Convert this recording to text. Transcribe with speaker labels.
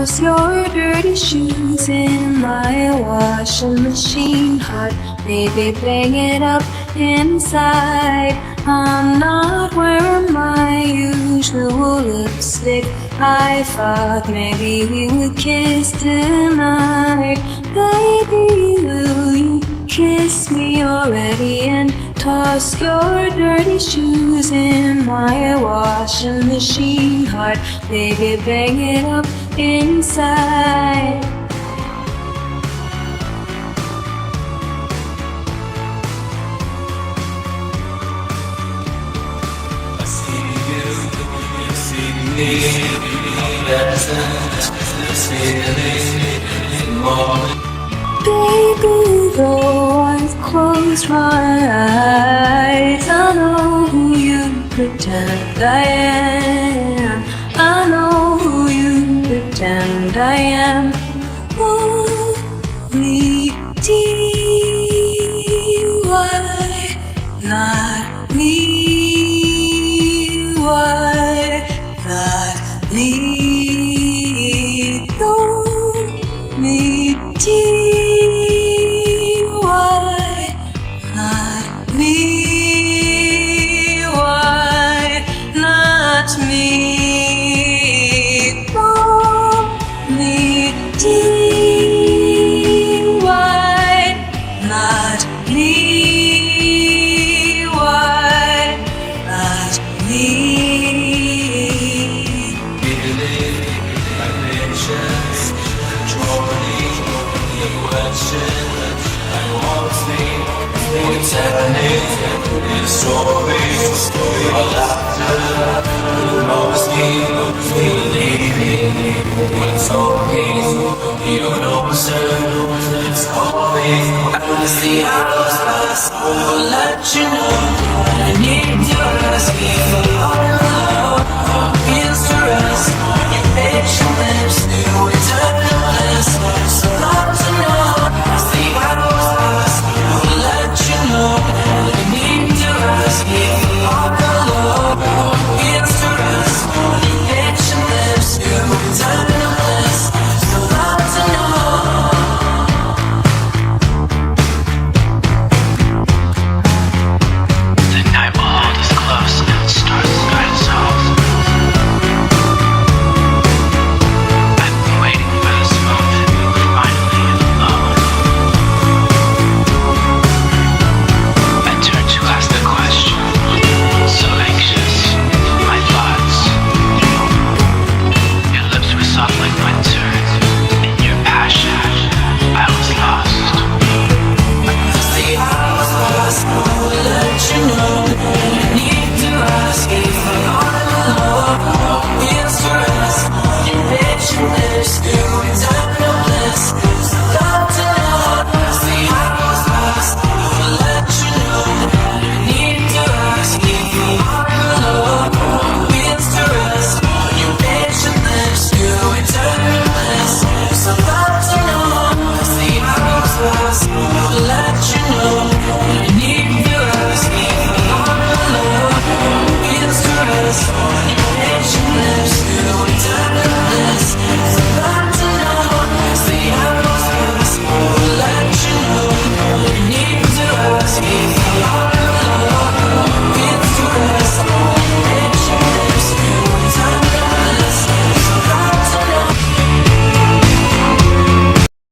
Speaker 1: Toss your dirty shoes in my washing machine. Hot, baby, bang it up inside. I'm not wearing my usual lipstick. I thought maybe we would kiss tonight. Baby, will you kiss me already and toss your dirty shoes in my washing machine? Hot, baby, bang it up inside. Baby, though I've closed my eyes, I know who you pretend I am. I know who you pretend I am. Only D-Y, not me. Why not me? Don't need D-Y, not me. Why not me? Don't need D-Y, not me. Why not me?
Speaker 2: What's happening in the stories of laughter? You know it's me, believing what's okay. You don't know what's it's calling. I wanna see how it's possible. I'll let you know.